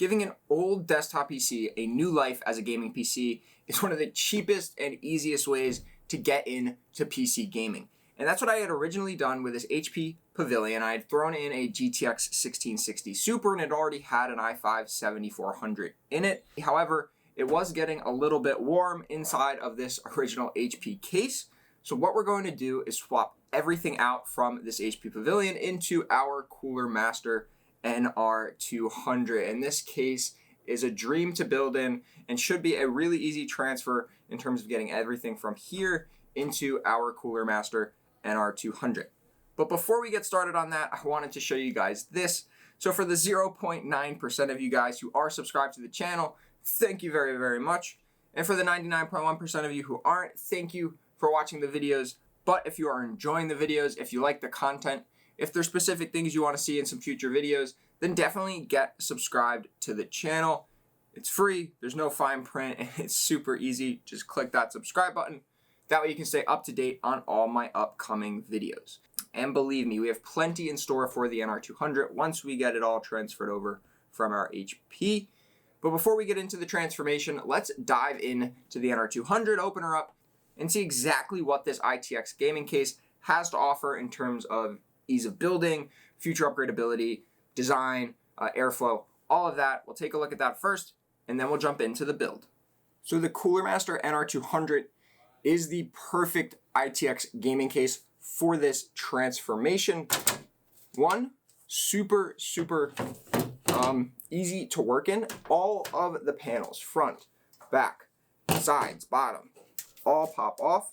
Giving an old desktop PC a new life as a gaming PC is one of the cheapest and easiest ways to get into PC gaming. And that's what I had originally done with this HP Pavilion. I had thrown in a GTX 1660 Super and it already had an i5 7400 in it. However, it was getting a little bit warm inside of this original HP case. So what we're going to do is swap everything out from this HP Pavilion into our Cooler Master NR200. And this case is a dream to build in and should be a really easy transfer in terms of getting everything from here into our Cooler Master NR200. But before we get started on that, I wanted to show you guys this. So for the 0.9% of you guys who are subscribed to the channel, thank you very, very much. And for the 99.1% of you who aren't, thank you for watching the videos. But if you are enjoying the videos, if you like the content, if there's specific things you want to see in some future videos, then definitely get subscribed to the channel. It's free, there's no fine print, and it's super easy. Just click that subscribe button. That way you can stay up to date on all my upcoming videos. And believe me, we have plenty in store for the NR200 once we get it all transferred over from our HP. But before we get into the transformation, let's dive into the NR200, open her up, and see exactly what this ITX gaming case has to offer in terms of ease of building, future upgradability, design, airflow, all of that. We'll take a look at that first, and then we'll jump into the build. So the Cooler Master NR200 is the perfect ITX gaming case for this transformation. One, super easy to work in. All of the panels, front, back, sides, bottom, all pop off.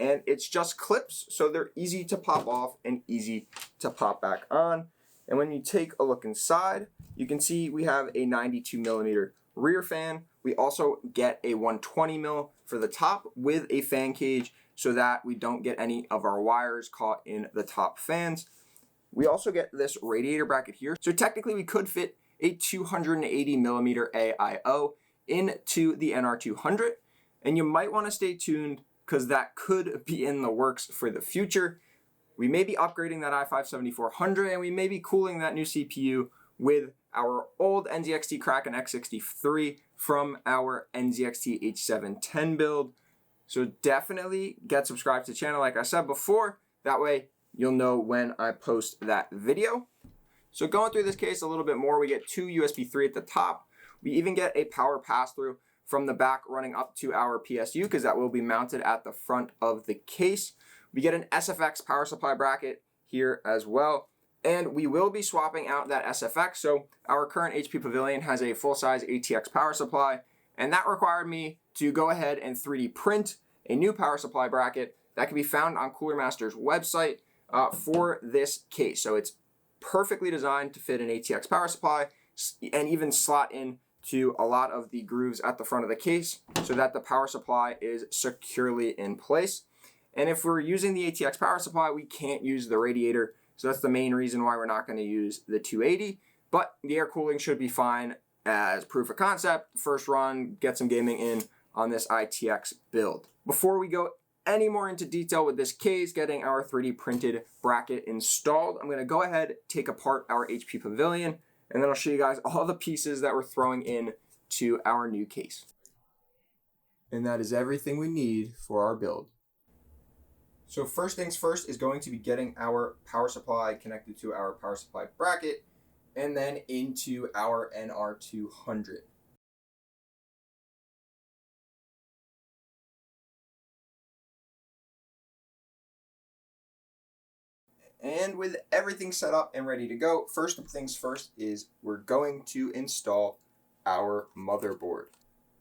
And it's just clips, so they're easy to pop off and easy to pop back on. And when you take a look inside, you can see we have a 92mm rear fan. We also get a 120mm for the top with a fan cage so that we don't get any of our wires caught in the top fans. We also get this radiator bracket here. So technically we could fit a 280mm AIO into the NR200, and you might want to stay tuned because that could be in the works for the future. We may be upgrading that i5 7400 and we may be cooling that new CPU with our old NZXT Kraken X63 from our NZXT H710 build. So definitely get subscribed to the channel like I said before. That way you'll know when I post that video. So going through this case a little bit more, we get two USB 3 at the top. We even get a power pass-through from the back running up to our PSU because that will be mounted at the front of the case. We get an SFX power supply bracket here as well. And we will be swapping out that SFX. So our current HP Pavilion has a full-size ATX power supply, and that required me to go ahead and 3D print a new power supply bracket that can be found on Cooler Master's website for this case. So it's perfectly designed to fit an ATX power supply and even slot in to a lot of the grooves at the front of the case so that the power supply is securely in place. And if we're using the ATX power supply, we can't use the radiator. So that's the main reason why we're not going to use the 280. But the air cooling should be fine as proof of concept. First run, get some gaming in on this ITX build. Before we go any more into detail with this case, getting our 3D printed bracket installed, I'm going to go ahead, take apart our HP Pavilion, and then I'll show you guys all the pieces that we're throwing in to our new case. And that is everything we need for our build. So first things first is going to be getting our power supply connected to our power supply bracket and then into our NR200. And with everything set up and ready to go, first things first is we're going to install our motherboard.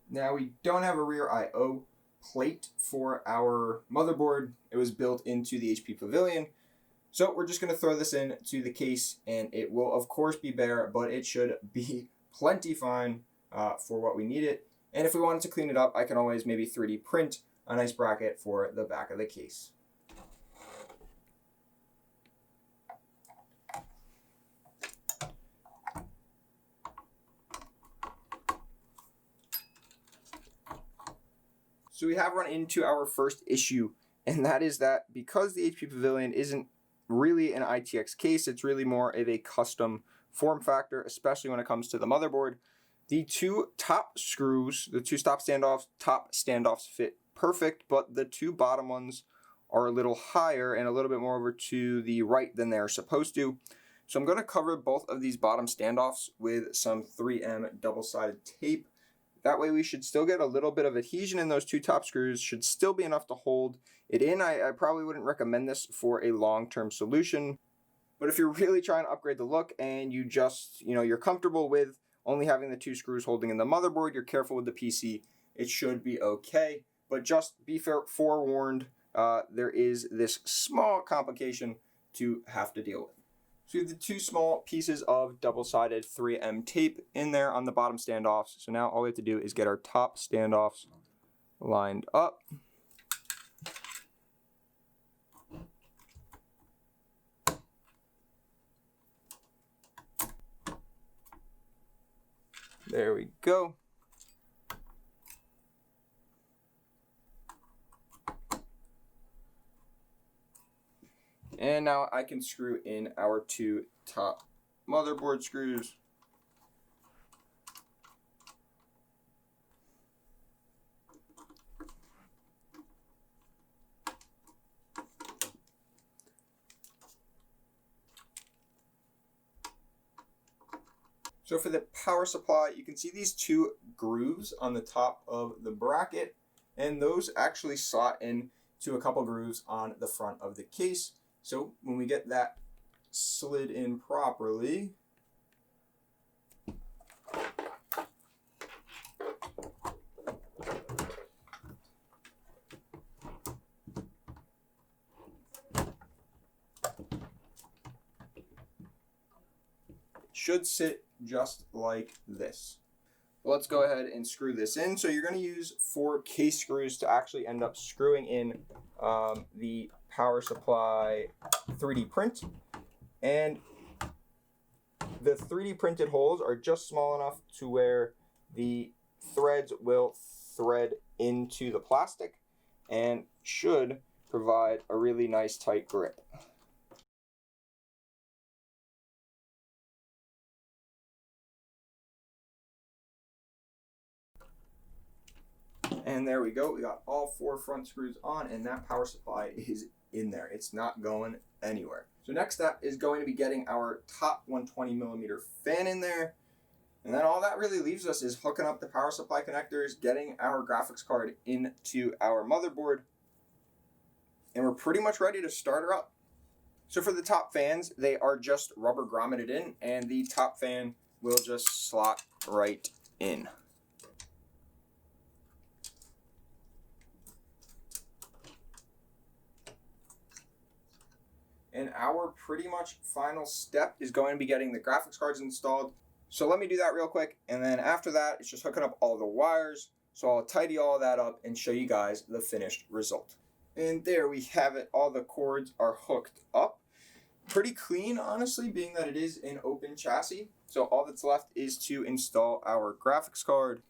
Now we don't have a rear I/O plate for our motherboard. It was built into the HP Pavilion. So we're just going to throw this in to the case, and it will of course be bare, but it should be plenty fine for what we need it. And if we wanted to clean it up, I can always maybe 3D print a nice bracket for the back of the case. So we have run into our first issue, and that is that because the HP Pavilion isn't really an ITX case, it's really more of a custom form factor, especially when it comes to the motherboard. The two top screws, the two top standoffs fit perfect, but the two bottom ones are a little higher and a little bit more over to the right than they're supposed to. So I'm going to cover both of these bottom standoffs with some 3M double-sided tape. That way we should still get a little bit of adhesion in those two top screws, should still be enough to hold it in. I probably wouldn't recommend this for a long-term solution, but if you're really trying to upgrade the look and you just, you're comfortable with only having the two screws holding in the motherboard, you're careful with the PC, it should be okay. But just be forewarned, there is this small complication to have to deal with. So you have the two small pieces of double-sided 3M tape in there on the bottom standoffs. So now all we have to do is get our top standoffs lined up. There we go. And now I can screw in our two top motherboard screws. So for the power supply, you can see these two grooves on the top of the bracket, and those actually slot in to a couple grooves on the front of the case. So when we get that slid in properly, it should sit just like this. Let's go ahead and screw this in. So you're going to use 4 case screws to actually end up screwing in the power supply 3D print. And the 3D printed holes are just small enough to where the threads will thread into the plastic and should provide a really nice tight grip. And there we go. We got all 4 front screws on, and that power supply is in there. It's not going anywhere. So next step is going to be getting our top 120mm fan in there. And then all that really leaves us is hooking up the power supply connectors, getting our graphics card into our motherboard, and we're pretty much ready to start her up. So for the top fans, they are just rubber grommeted in, and the top fan will just slot right in. And our pretty much final step is going to be getting the graphics cards installed. So let me do that real quick, and then after that, it's just hooking up all the wires. So I'll tidy all that up and show you guys the finished result. And there we have it. All the cords are hooked up. Pretty clean, honestly, being that it is an open chassis. So all that's left is to install our graphics card.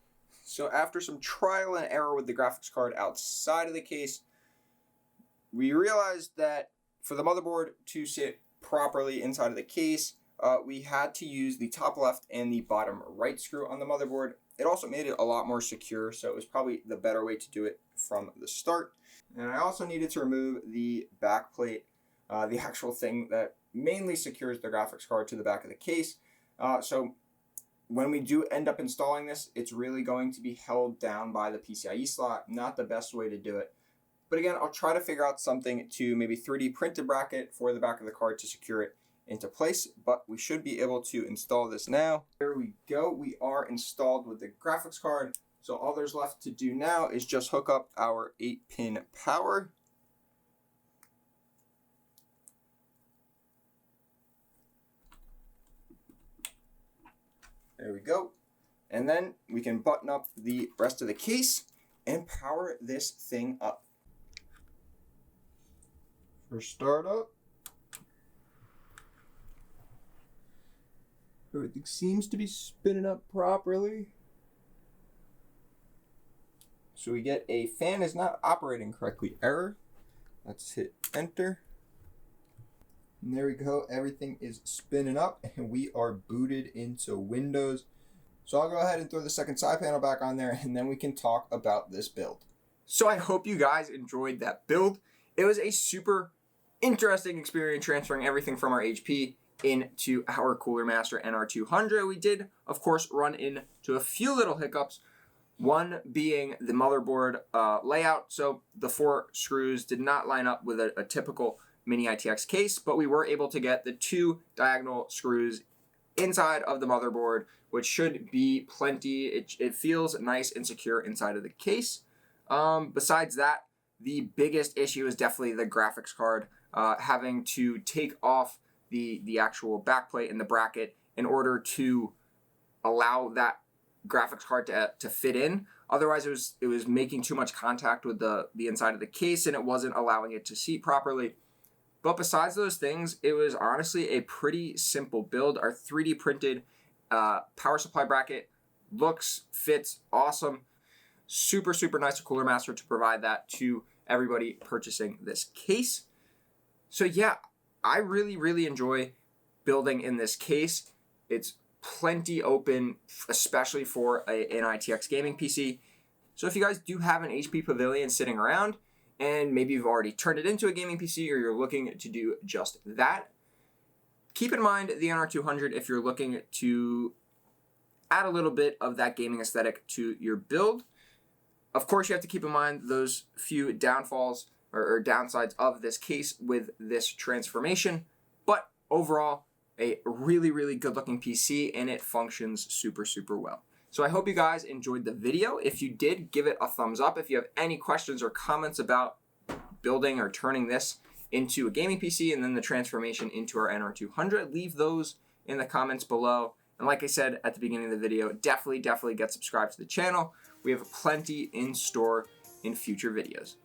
So after some trial and error with the graphics card outside of the case, we realized that for the motherboard to sit properly inside of the case, we had to use the top left and the bottom right screw on the motherboard. It also made it a lot more secure, so it was probably the better way to do it from the start. And I also needed to remove the back plate, the actual thing that mainly secures the graphics card to the back of the case. So when we do end up installing this, it's really going to be held down by the PCIe slot. Not the best way to do it. But again, I'll try to figure out something to maybe 3D print a bracket for the back of the card to secure it into place, but we should be able to install this now. There we go. We are installed with the graphics card. So all there's left to do now is just hook up our 8-pin power. There we go. And then we can button up the rest of the case and power this thing up. For startup, everything seems to be spinning up properly. So we get a fan is not operating correctly error. Let's hit enter. And there we go, everything is spinning up and we are booted into Windows. So I'll go ahead and throw the second side panel back on there and then we can talk about this build. So I hope you guys enjoyed that build. It was a super interesting experience transferring everything from our HP into our Cooler Master NR200. We did, of course, run into a few little hiccups. One being the motherboard layout. So the 4 screws did not line up with a typical mini ITX case, but we were able to get the 2 diagonal screws inside of the motherboard, which should be plenty. It feels nice and secure inside of the case. Besides that, the biggest issue is definitely the graphics card, having to take off the actual backplate and the bracket in order to allow that graphics card to fit in. Otherwise, it was making too much contact with the inside of the case and it wasn't allowing it to seat properly. But besides those things, it was honestly a pretty simple build. Our 3D printed power supply bracket fits awesome. Super, super nice of Cooler Master to provide that to everybody purchasing this case. So yeah, I really, really enjoy building in this case. It's plenty open, especially for an ITX Gaming PC. So if you guys do have an HP Pavilion sitting around, and maybe you've already turned it into a gaming PC or you're looking to do just that, keep in mind the NR200 if you're looking to add a little bit of that gaming aesthetic to your build. Of course, you have to keep in mind those few downfalls or downsides of this case with this transformation, but overall, a really, really good looking PC and it functions super, super well. So I hope you guys enjoyed the video. If you did, give it a thumbs up. If you have any questions or comments about building or turning this into a gaming PC and then the transformation into our NR200, leave those in the comments below. And like I said at the beginning of the video, definitely get subscribed to the channel. We have plenty in store in future videos.